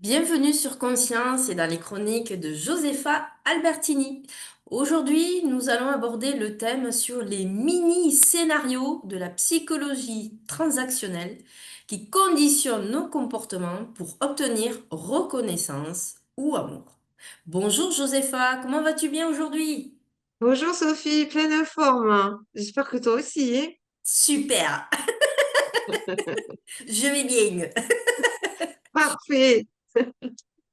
Bienvenue sur Conscience et dans les chroniques de Josefa Albertini. Aujourd'hui, nous allons aborder le thème sur les mini-scénarios de la psychologie transactionnelle qui conditionnent nos comportements pour obtenir reconnaissance ou amour. Bonjour Josefa, comment vas-tu bien aujourd'hui? Bonjour Sophie, pleine forme. J'espère que toi aussi, hein. Super, je vais bien. Parfait.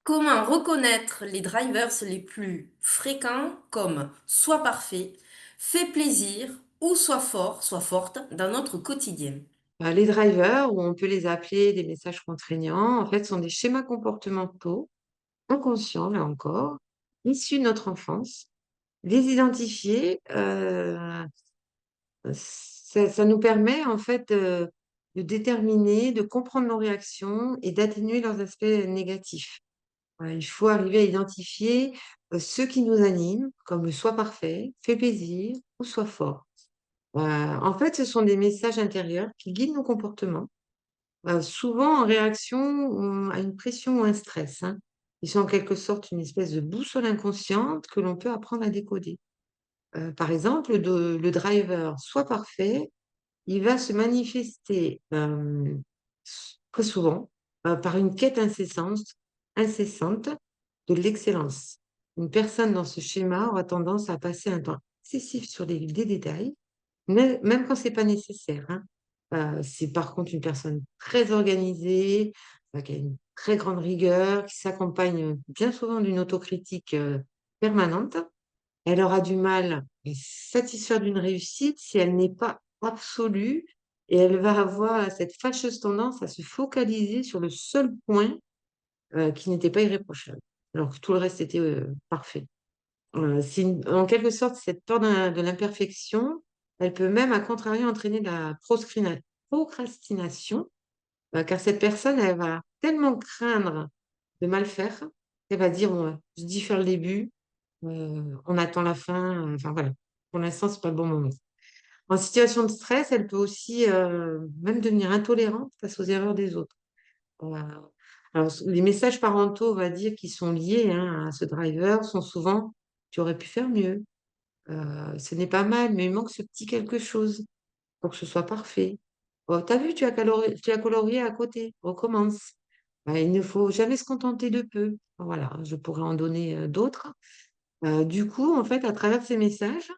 Comment reconnaître les drivers les plus fréquents comme soit parfait, fait plaisir ou soit fort, soit forte dans notre quotidien? Les drivers, ou on peut les appeler des messages contraignants, en fait, sont des schémas comportementaux inconscients, là encore, issus de notre enfance. Les identifier, ça nous permet en fait de déterminer, de comprendre nos réactions et d'atténuer leurs aspects négatifs. Voilà, il faut arriver à identifier ceux qui nous animent, comme le soi parfait, fait plaisir ou soit fort. En fait, ce sont des messages intérieurs qui guident nos comportements, souvent en réaction à une pression ou un stress, hein. Ils sont en quelque sorte une espèce de boussole inconsciente que l'on peut apprendre à décoder. Par exemple, le driver soit parfait, il va se manifester très souvent par une quête incessante de l'excellence. Une personne dans ce schéma aura tendance à passer un temps excessif sur des détails, même quand c'est pas nécessaire, hein. C'est par contre une personne très organisée, qui a une très grande rigueur, qui s'accompagne bien souvent d'une autocritique permanente. Elle aura du mal à se satisfaire d'une réussite si elle n'est pas absolue, et elle va avoir cette fâcheuse tendance à se focaliser sur le seul point qui n'était pas irréprochable, alors que tout le reste était parfait. C'est en quelque sorte, cette peur de l'imperfection, elle peut même, à contrario, entraîner de la procrastination, car cette personne, elle va tellement craindre de mal faire qu'elle va dire: «Bon, je dis faire le début, on attend la fin», enfin voilà. Pour l'instant, c'est pas le bon moment. En situation de stress, elle peut aussi, même devenir intolérante face aux erreurs des autres. Heu, alors les messages parentaux, on va dire, qui sont liés, hein, à ce driver sont souvent: «Tu aurais pu faire mieux», «Ce n'est pas mal, mais il manque ce petit quelque chose pour que ce soit parfait». «Oh, tu vu, tu as colorié à côté, recommence». Il ne faut jamais se contenter de peu. Voilà, je pourrais en donner, d'autres. Du coup, en fait, à travers ces messages,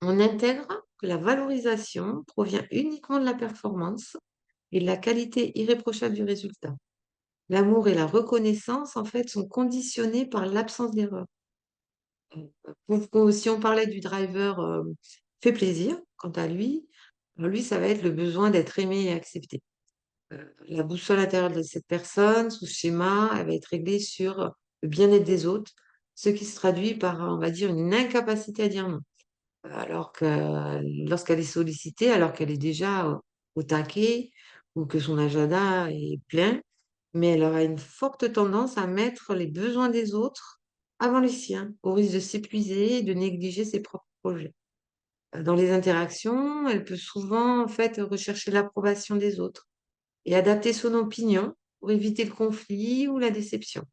on intègre que la valorisation provient uniquement de la performance et de la qualité irréprochable du résultat. L'amour et la reconnaissance, en fait, sont conditionnés par l'absence d'erreur. Si on parlait du driver, fait plaisir, quant à lui, lui, ça va être le besoin d'être aimé et accepté. La boussole intérieure de cette personne, sous ce schéma, elle va être réglée sur le bien-être des autres, ce qui se traduit par, on va dire, une incapacité à dire non. Alors que lorsqu'elle est sollicitée, alors qu'elle est déjà au taquet ou que son agenda est plein, mais elle aura une forte tendance à mettre les besoins des autres avant les siens, au risque de s'épuiser et de négliger ses propres projets. Dans les interactions, elle peut souvent, en fait, rechercher l'approbation des autres et adapter son opinion pour éviter le conflit ou la déception.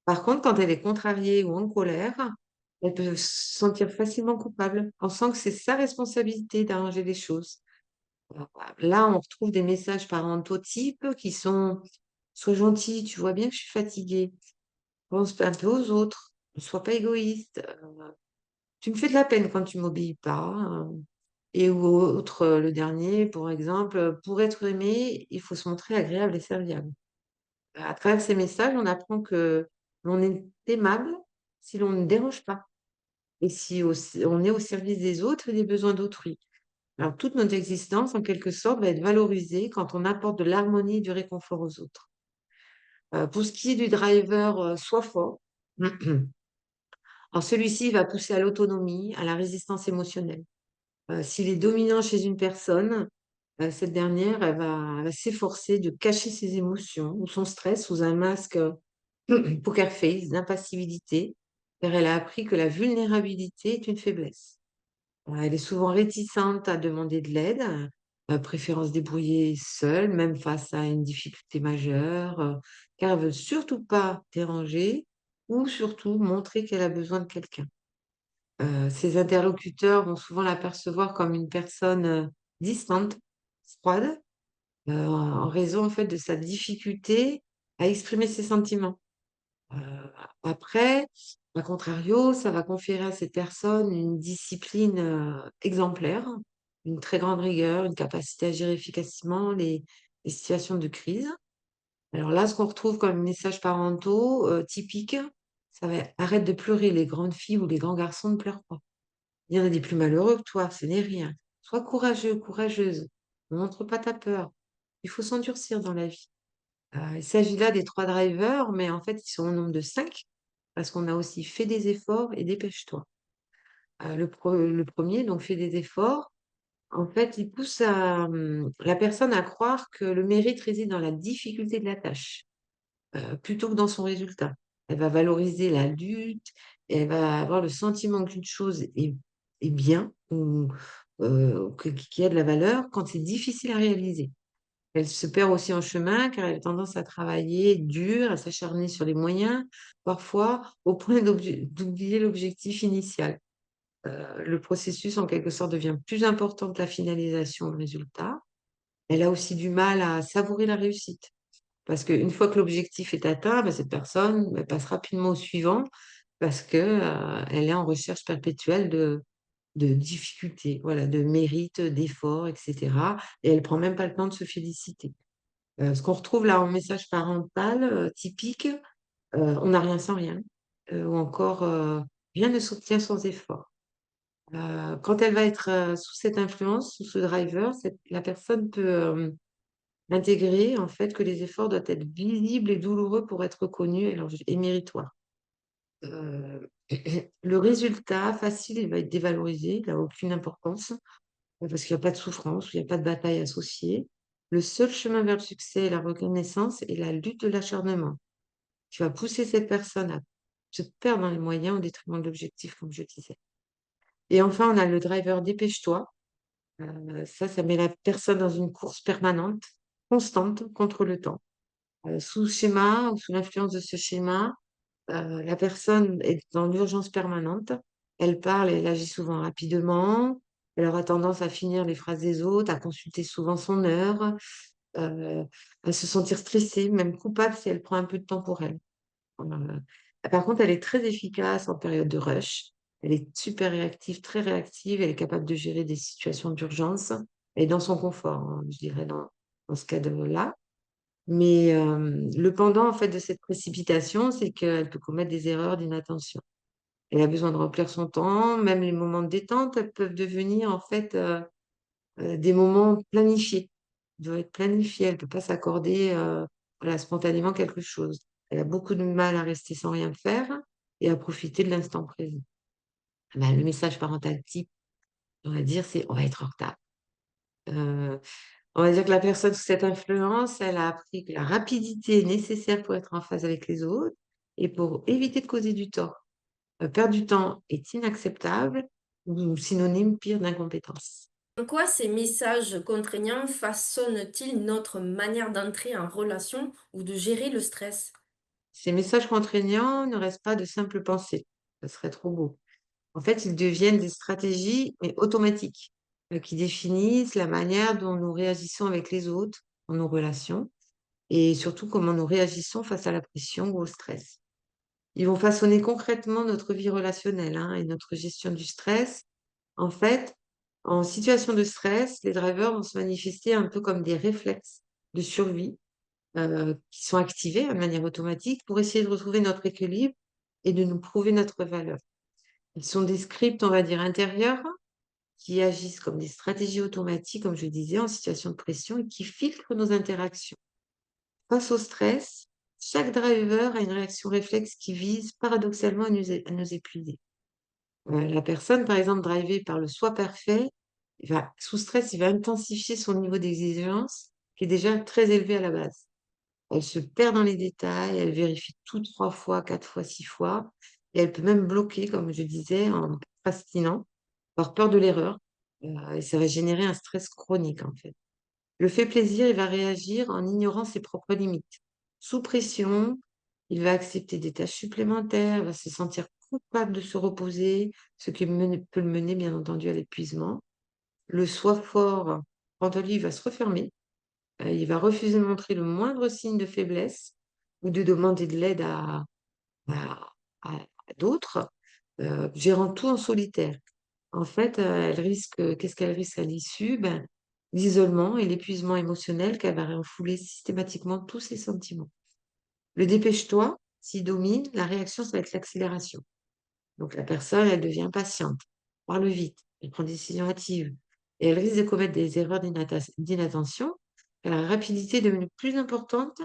Par contre, quand elle est contrariée ou en colère, elle peut se sentir facilement coupable, pensant que c'est sa responsabilité d'arranger les choses. Alors, là, on retrouve des messages parentaux types qui sont: «Sois gentil, tu vois bien que je suis fatiguée. Pense un peu aux autres. Ne sois pas égoïste. Tu me fais de la peine quand tu m'obéis pas», et ou autre, le dernier, pour exemple, «Pour être aimé, il faut se montrer agréable et serviable». À travers ces messages, on apprend que l'on est aimable si l'on ne dérange pas et si aussi on est au service des autres et des besoins d'autrui. Alors toute notre existence, en quelque sorte, va être valorisée quand on apporte de l'harmonie et du réconfort aux autres. Pour ce qui est du driver, soi fort, alors celui-ci va pousser à l'autonomie, à la résistance émotionnelle. S'il est dominant chez une personne, cette dernière, elle va s'efforcer de cacher ses émotions ou son stress sous un masque, poker face d'impassibilité, car elle a appris que la vulnérabilité est une faiblesse. Elle est souvent réticente à demander de l'aide, préférant se débrouiller seule, même face à une difficulté majeure, car elle veut surtout pas déranger ou surtout montrer qu'elle a besoin de quelqu'un. Ses interlocuteurs vont souvent la percevoir comme une personne, distante, froide, en raison, en fait, de sa difficulté à exprimer ses sentiments. Heu, après, à contrario, ça va conférer à cette personne une discipline, exemplaire, une très grande rigueur, une capacité à gérer efficacement les situations de crise. Alors là, ce qu'on retrouve comme messages parentaux, typiques, ça va être: «Arrête de pleurer, les grandes filles ou les grands garçons ne pleurent pas. Il y en a des plus malheureux que toi, ce n'est rien. Sois courageux, courageuse, ne montre pas ta peur. Il faut s'endurcir dans la vie». Il s'agit là des 3 drivers, mais en fait, ils sont au nombre de 5 parce qu'on a aussi fait des efforts et dépêche-toi. Le 1er donc fait des efforts, en fait, il pousse la personne à croire que le mérite réside dans la difficulté de la tâche, plutôt que dans son résultat. Elle va valoriser la lutte, et elle va avoir le sentiment qu'une chose est bien ou, que qui a de la valeur quand c'est difficile à réaliser. Elle se perd aussi en chemin car elle a tendance à travailler dur, à s'acharner sur les moyens, parfois au point d'oublier l'objectif initial. Le processus, en quelque sorte, devient plus important que la finalisation, le résultat. Elle a aussi du mal à savourer la réussite parce qu'une fois que l'objectif est atteint, bah, cette personne, elle passe rapidement au suivant parce que, elle est en recherche perpétuelle de difficultés, voilà, de mérite, d'efforts et cetera, et elle prend même pas le temps de se féliciter. Ce qu'on retrouve là en message parental, typique, «On n'a rien sans rien», ou encore, «Rien ne s'obtient sans effort». Quand elle va être, sous cette influence, sous ce driver, la personne peut, intégrer en fait que les efforts doivent être visibles et douloureux pour être reconnus et méritoires. Heu, le résultat facile, il va être dévalorisé, il a aucune importance, parce qu'il y a pas de souffrance, il y a pas de bataille associée. Le seul chemin vers le succès est la reconnaissance et la lutte de l'acharnement. Tu vas pousser cette personne à se perdre dans les moyens au détriment de l'objectif, comme je disais. Et enfin, on a le driver dépêche-toi. Ça met la personne dans une course permanente, constante, contre le temps. Sous schéma ou sous l'influence de ce schéma, la personne est dans l'urgence permanente. Elle parle et elle agit souvent rapidement. Elle aura tendance à finir les phrases des autres, à consulter souvent son heure, heu, à se sentir stressée, même coupable si elle prend un peu de temps pour elle. Heu, par contre, elle est très efficace en période de rush. Elle est super réactive, très réactive. Elle est capable de gérer des situations d'urgence et dans son confort, hein, je dirais dans ce cadre-là. Mais, le pendant, en fait, de cette précipitation, c'est qu'elle peut commettre des erreurs d'inattention. Elle a besoin de remplir son temps, même les moments de détente, peuvent devenir, en fait, des moments planifiés. Ils doivent être planifiés. Elle ne peut pas s'accorder, voilà, spontanément quelque chose. Elle a beaucoup de mal à rester sans rien faire et à profiter de l'instant présent. Bah, le message parental type, on va dire, c'est: «On va être en retard». Heu, on va dire que la personne sous cette influence, elle a appris que la rapidité est nécessaire pour être en phase avec les autres et pour éviter de causer du tort. Perdre du temps est inacceptable ou synonyme pire d'incompétence. En quoi ces messages contraignants façonnent-ils notre manière d'entrer en relation ou de gérer le stress? Ces messages contraignants ne restent pas de simples pensées, ça serait trop beau. En fait, ils deviennent des stratégies, mais automatiques, qui définissent la manière dont nous réagissons avec les autres, dans nos relations, et surtout comment nous réagissons face à la pression ou au stress. Ils vont façonner concrètement notre vie relationnelle, hein, et notre gestion du stress. En fait, en situation de stress, les drivers vont se manifester un peu comme des réflexes de survie, qui sont activés de manière automatique pour essayer de retrouver notre équilibre et de nous prouver notre valeur. Ils sont des scripts, on va dire, intérieurs qui agissent comme des stratégies automatiques, comme je disais, en situation de pression et qui filtrent nos interactions. Face au stress, chaque driver a une réaction réflexe qui vise paradoxalement à nous épuiser. La personne, par exemple, drivée par le soi parfait, sous stress, il va intensifier son niveau d'exigence qui est déjà très élevé à la base. Elle se perd dans les détails, elle vérifie tout 3 fois, 4 fois, 6 fois et elle peut même bloquer, comme je disais, en procrastinant, par peur de l'erreur, et ça va générer un stress chronique, en fait. Le fait plaisir, il va réagir en ignorant ses propres limites. Sous pression, il va accepter des tâches supplémentaires, va se sentir coupable de se reposer, ce qui peut le mener, bien entendu, à l'épuisement. Le soi fort, quant à lui, il va se refermer. Il va refuser de montrer le moindre signe de faiblesse ou de demander de l'aide à à d'autres, gérant tout en solitaire. En fait, elle risque qu'est-ce qu'elle risque à l'issue? Ben, l'isolement et l'épuisement émotionnel qu'elle va refouler systématiquement tous ses sentiments. Le dépêche-toi, s'il domine, la réaction, ça va être l'accélération. Donc la personne, elle devient patiente, parle vite, elle prend des décisions hâtives et elle risque de commettre des erreurs d'inattention, car la rapidité est devenue plus importante,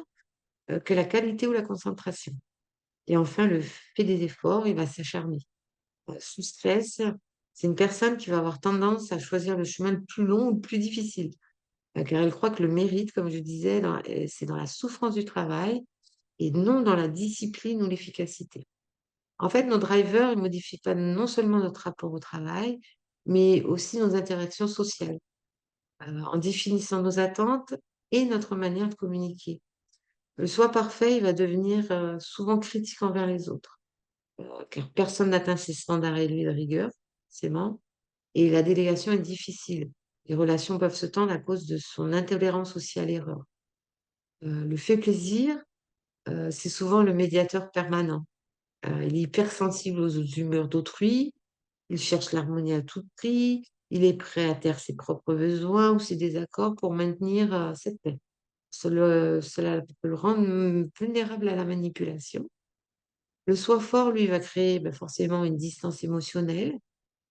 que la qualité ou la concentration. Et enfin, le fait des efforts, il va s'acharner. Sous stress, c'est une personne qui va avoir tendance à choisir le chemin le plus long ou le plus difficile, car elle croit que le mérite, comme je disais, c'est dans la souffrance du travail et non dans la discipline ou l'efficacité. En fait, nos drivers, ils modifient pas non seulement notre rapport au travail, mais aussi nos interactions sociales, en définissant nos attentes et notre manière de communiquer. Le soi parfait, il va devenir souvent critique envers les autres, car personne n'atteint ses standards élevés de rigueur, forcément, et la délégation est difficile. Les relations peuvent se tendre à cause de son intolérance aussi à l'erreur. Le fait plaisir, c'est souvent le médiateur permanent. Il est hypersensible aux humeurs d'autrui, il cherche l'harmonie à tout prix, il est prêt à taire ses propres besoins ou ses désaccords pour maintenir, cette paix. Cela peut le rendre, vulnérable à la manipulation. Le soi fort, lui, va créer, forcément une distance émotionnelle.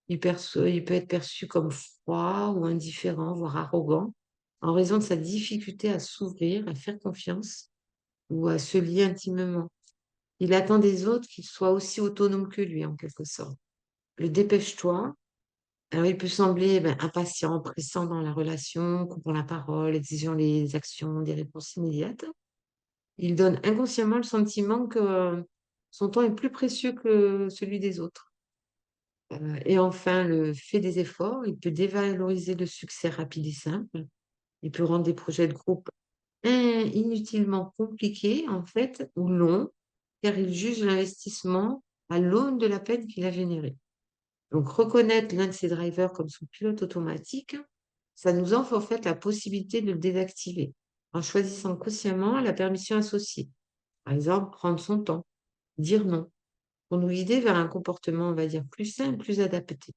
Il peut être perçu comme froid ou indifférent, voire arrogant, en raison de sa difficulté à s'ouvrir, à faire confiance ou à se lier intimement. Il attend des autres qu'ils soient aussi autonomes que lui, en quelque sorte. Le dépêche-toi, alors il peut sembler, impatient, pressant dans la relation, coupant la parole, exigeant les actions, des réponses immédiates. Il donne inconsciemment le sentiment que son temps est plus précieux que celui des autres. Et enfin, le fait des efforts, il peut dévaloriser le succès rapide et simple. Il peut rendre des projets de groupe inutilement compliqués, en fait, ou longs, car il juge l'investissement à l'aune de la peine qu'il a générée. Donc, reconnaître l'un de ces drivers comme son pilote automatique, ça nous offre en fait la possibilité de le désactiver en choisissant consciemment la permission associée. Par exemple, prendre son temps, dire non, pour nous guider vers un comportement, on va dire, plus sain, plus adapté.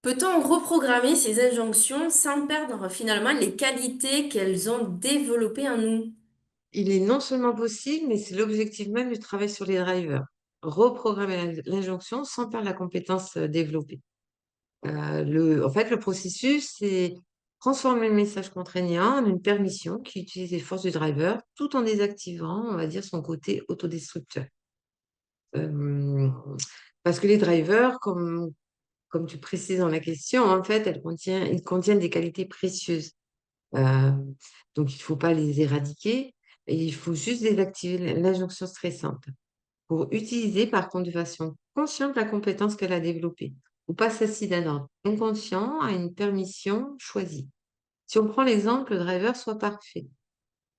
Peut-on reprogrammer ces injonctions sans perdre finalement les qualités qu'elles ont développées en nous? Il est non seulement possible, mais c'est l'objectif même du travail sur les drivers. Reprogrammer l'injonction sans perdre la compétence développée. En fait, le processus, c'est transformer le message contraignant en une permission qui utilise les forces du driver tout en désactivant, on va dire, son côté autodestructeur. Euh, Parce que les drivers, comme tu précises dans la question, en fait, ils contiennent des qualités précieuses. Euh, donc, il ne faut pas les éradiquer, et il faut juste désactiver l'injonction stressante pour utiliser, par contre, de façon consciente la compétence qu'elle a développée, ou pas celle-ci d'un ordre inconscient à une permission choisie. Si on prend l'exemple, le driver soit parfait.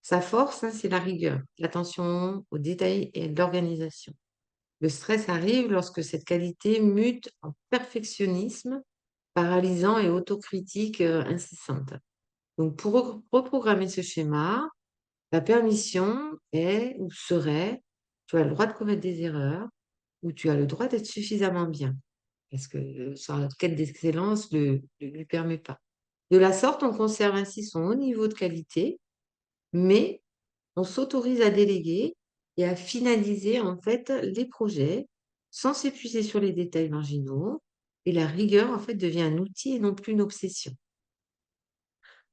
Sa force, hein, c'est la rigueur, l'attention aux détails et l'organisation. Le stress arrive lorsque cette qualité mute en perfectionnisme, paralysant et autocritique incessante. Donc, pour reprogrammer ce schéma, la permission est ou serait, tu as le droit de commettre des erreurs ou tu as le droit d'être suffisamment bien, parce que sa quête d'excellence ne lui permet pas. De la sorte, on conserve ainsi son haut niveau de qualité, mais on s'autorise à déléguer et à finaliser en fait les projets sans s'épuiser sur les détails marginaux. Et la rigueur, en fait, devient un outil et non plus une obsession.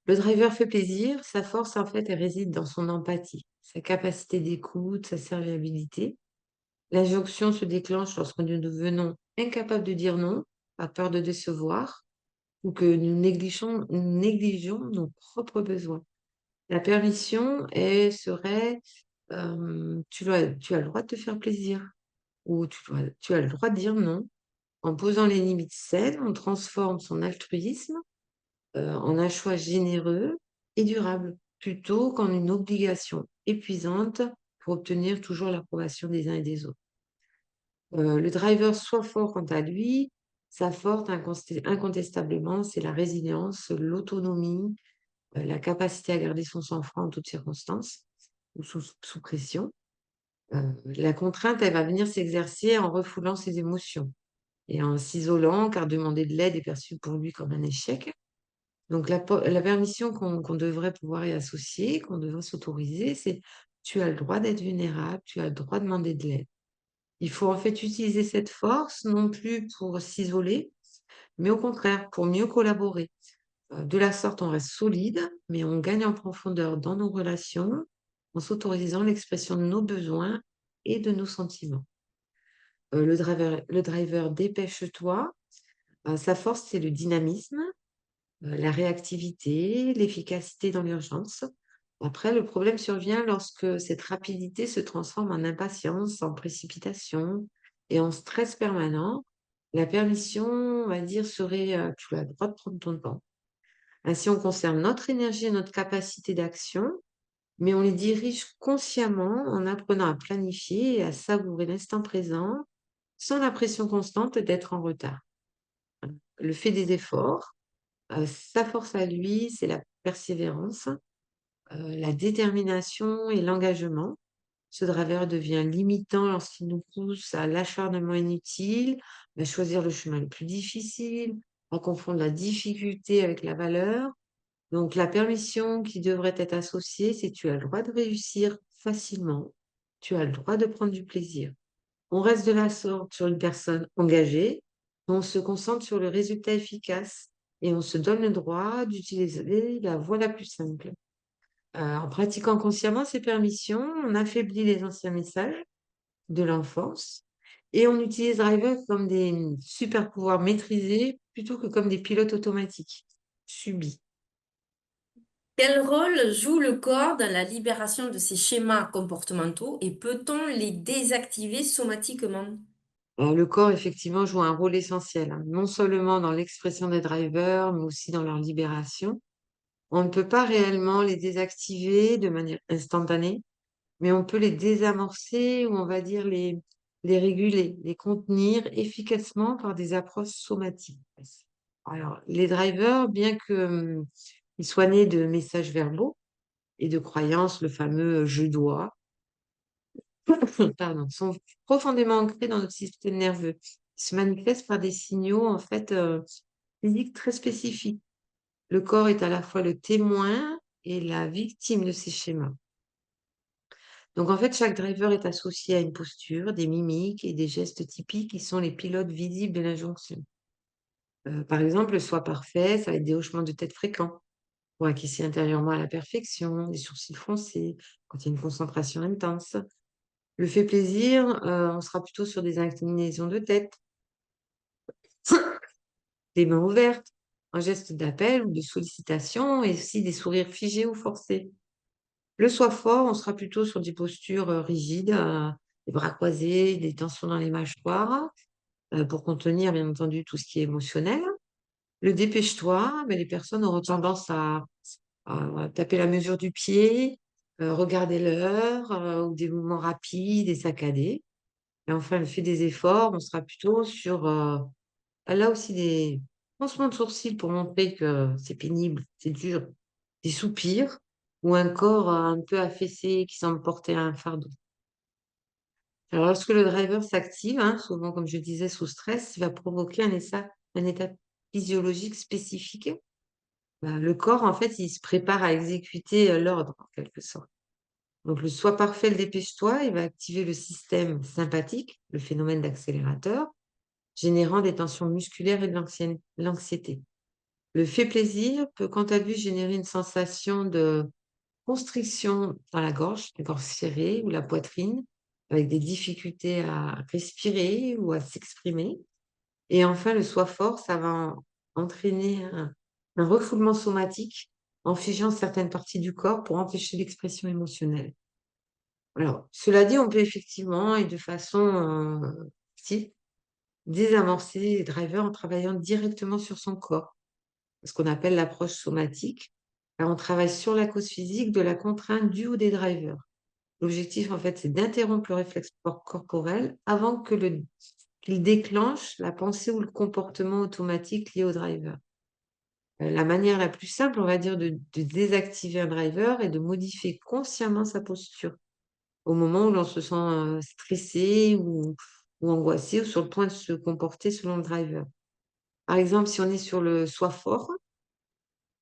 Le driver fait plaisir, sa force, en fait, elle réside dans son empathie, sa capacité d'écoute, sa serviabilité. L'injonction se déclenche lorsque nous devenons incapables de dire non, par peur de décevoir, ou que nous négligeons nos propres besoins. La permission, elle serait, tu as le droit de te faire plaisir, ou tu as le droit de dire non. En posant les limites saines, on transforme son altruisme en un choix généreux et durable, plutôt qu'en une obligation épuisante pour obtenir toujours l'approbation des uns et des autres. Le driver soit fort quant à lui, sa force incontestablement, c'est la résilience, l'autonomie, la capacité à garder son sang-froid en toutes circonstances ou sous pression. La contrainte, elle va venir s'exercer en refoulant ses émotions et en s'isolant, car demander de l'aide est perçu pour lui comme un échec. Donc la permission qu'on devrait pouvoir y associer, qu'on devrait s'autoriser, c'est: «Tu as le droit d'être vulnérable, tu as le droit de demander de l'aide». Il faut en fait utiliser cette force, non plus pour s'isoler, mais au contraire pour mieux collaborer. De la sorte, on reste solide, mais on gagne en profondeur dans nos relations, en s'autorisant l'expression de nos besoins et de nos sentiments. Le driver dépêche-toi, sa force, c'est le dynamisme, la réactivité, l'efficacité dans l'urgence. Après, le problème survient lorsque cette rapidité se transforme en impatience, en précipitation et en stress permanent. La permission, on va dire, serait, tu as le droit de prendre ton temps. Ainsi, on conserve notre énergie et notre capacité d'action, mais on les dirige consciemment en apprenant à planifier et à savourer l'instant présent sans la pression constante d'être en retard. Le fait des efforts, sa force à lui, c'est la persévérance, la détermination et l'engagement. Ce travers devient limitant lorsqu'il nous pousse à l'acharnement inutile, à choisir le chemin le plus difficile, à confondre la difficulté avec la valeur. Donc la permission qui devrait être associée, c'est: tu as le droit de réussir facilement, tu as le droit de prendre du plaisir. On reste de la sorte sur une personne engagée, on se concentre sur le résultat efficace et on se donne le droit d'utiliser la voie la plus simple. En pratiquant consciemment ces permissions, on affaiblit les anciens messages de l'enfance et on utilise Driver comme des super pouvoirs maîtrisés plutôt que comme des pilotes automatiques subis. Quel rôle joue le corps dans la libération de ces schémas comportementaux et peut-on les désactiver somatiquement? Le corps, effectivement, joue un rôle essentiel, hein, non seulement dans l'expression des drivers, mais aussi dans leur libération. On ne peut pas réellement les désactiver de manière instantanée, mais on peut les désamorcer ou on va dire les réguler, les contenir efficacement par des approches somatiques. Alors, les drivers, bien que, ils soient nés de messages verbaux et de croyances, le fameux «je dois», pardon, sont profondément ancrés dans notre système nerveux. Ils se manifestent par des signaux, en fait, physiques très spécifiques. Le corps est à la fois le témoin et la victime de ces schémas. Donc en fait, chaque driver est associé à une posture, des mimiques et des gestes typiques qui sont les pilotes visibles de l'injonction. Par exemple, le soi parfait, ça va être des hochements de tête fréquents pour acquiescer intérieurement à la perfection, des sourcils froncés quand il y a une concentration intense. Le fait plaisir, on sera plutôt sur des inclinaisons de tête, des mains ouvertes, un geste d'appel ou de sollicitation et aussi des sourires figés ou forcés. Le soi fort, on sera plutôt sur des postures, rigides, les bras croisés, des tensions dans les mâchoires, pour contenir bien entendu tout ce qui est émotionnel. Le dépêche-toi, les personnes auront tendance à taper la mesure du pied, regarder l'heure, ou des mouvements rapides et saccadés. Et enfin, le fait des efforts, on sera plutôt sur, là aussi des froncements de sourcils pour montrer que c'est pénible, c'est dur, des soupirs ou un corps, un peu affaissé qui semble porter un fardeau. Alors lorsque le driver s'active, hein, souvent comme je disais sous stress, il va provoquer un état physiologique spécifique. Le corps en fait, il se prépare à exécuter, l'ordre en quelque sorte. Donc le «soi parfait, le dépêche-toi», il va activer le système sympathique, le phénomène d'accélérateur, générant des tensions musculaires et de l'anxiété. Le fait plaisir peut quant à lui générer une sensation de constriction dans la gorge serrée ou la poitrine, avec des difficultés à respirer ou à s'exprimer. Et enfin, le soi fort, ça va entraîner un refoulement somatique en figeant certaines parties du corps pour empêcher l'expression émotionnelle. Alors, cela dit, on peut effectivement et de façon active désamorcer les drivers en travaillant directement sur son corps, ce qu'on appelle l'approche somatique. Là, on travaille sur la cause physique de la contrainte due ou des drivers. L'objectif, en fait, c'est d'interrompre le réflexe corporel avant qu'il déclenche la pensée ou le comportement automatique lié au driver. La manière la plus simple, on va dire, de désactiver un driver est de modifier consciemment sa posture au moment où l'on se sent, stressé ou angoissé ou sur le point de se comporter selon le driver. Par exemple, si on est sur le «sois fort»,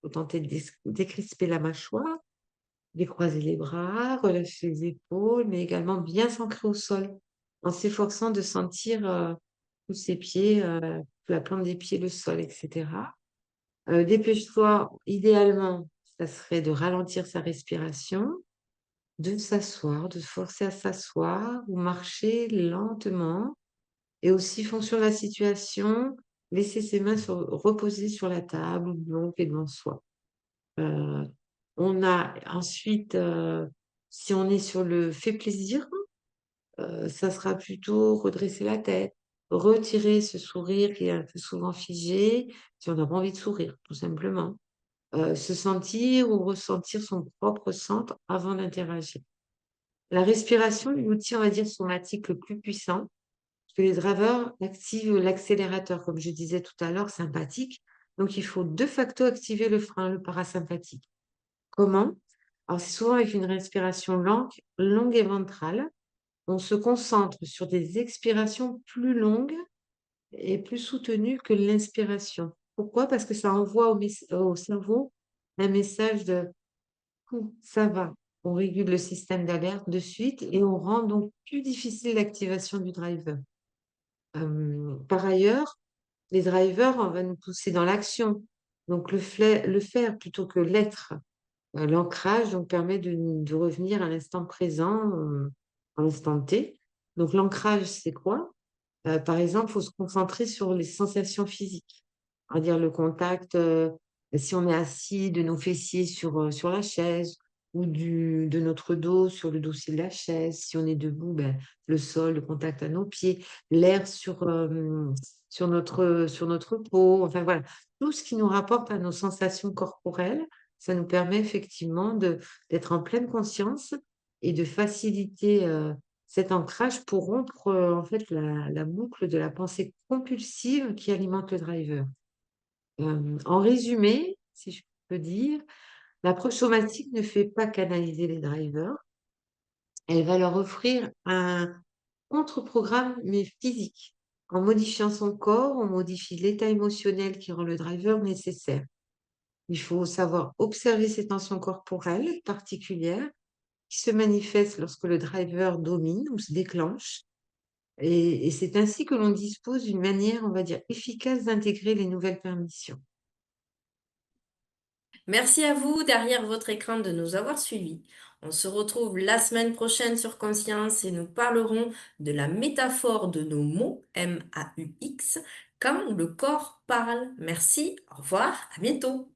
faut tenter de décrisper la mâchoire, décroiser les bras, relâcher les épaules, mais également bien s'ancrer au sol, en s'efforçant de sentir, tous ses pieds, la plante des pieds, le sol et cetera. Dépêche-toi, idéalement, ça serait de ralentir sa respiration, de s'asseoir, de se forcer à s'asseoir ou marcher lentement et aussi, fonction de la situation, laisser ses mains reposer sur la table ou bloquer devant soi. Heu, on a ensuite, si on est sur le fait plaisir, ça sera plutôt redresser la tête, retirer ce sourire qui est un peu souvent figé, si on n'a pas envie de sourire, tout simplement. Se sentir ou ressentir son propre centre avant d'interagir. La respiration est l'outil, on va dire, somatique le plus puissant, parce que les draveurs activent l'accélérateur, comme je disais tout à l'heure, sympathique. Donc il faut de facto activer le frein, le parasympathique. Comment? Alors c'est souvent avec une respiration longue et ventrale. On se concentre sur des expirations plus longues et plus soutenues que l'inspiration. Pourquoi? Parce que ça envoie au cerveau un message de: Ça va». On régule le système d'alerte de suite et on rend donc plus difficile l'activation du driver. Par ailleurs, les drivers, on va nous pousser dans l'action. Donc le faire plutôt que l'être. L'ancrage donc permet de revenir à l'instant présent, à l'instant T. Donc l'ancrage, c'est quoi? Par exemple, il faut se concentrer sur les sensations physiques. On va dire le contact, si on est assis, de nos fessiers sur la chaise ou de notre dos sur le dossier de la chaise. Si on est debout, ben, le sol, le contact à nos pieds, l'air sur notre peau, enfin voilà. Tout ce qui nous rapporte à nos sensations corporelles, ça nous permet effectivement d'être en pleine conscience et de faciliter, cet ancrage pour rompre, en fait, la boucle de la pensée compulsive qui alimente le driver. En résumé, si je peux dire, l'approche somatique ne fait pas canaliser les drivers, elle va leur offrir un contre-programme, mais physique. En modifiant son corps, on modifie l'état émotionnel qui rend le driver nécessaire. Il faut savoir observer ces tensions corporelles particulières qui se manifestent lorsque le driver domine ou se déclenche. Et c'est ainsi que l'on dispose d'une manière, on va dire, efficace d'intégrer les nouvelles permissions. Merci à vous derrière votre écran de nous avoir suivis. On se retrouve la semaine prochaine sur Conscience et nous parlerons de la métaphore de nos mots, MAUX, quand le corps parle. Merci, au revoir, à bientôt.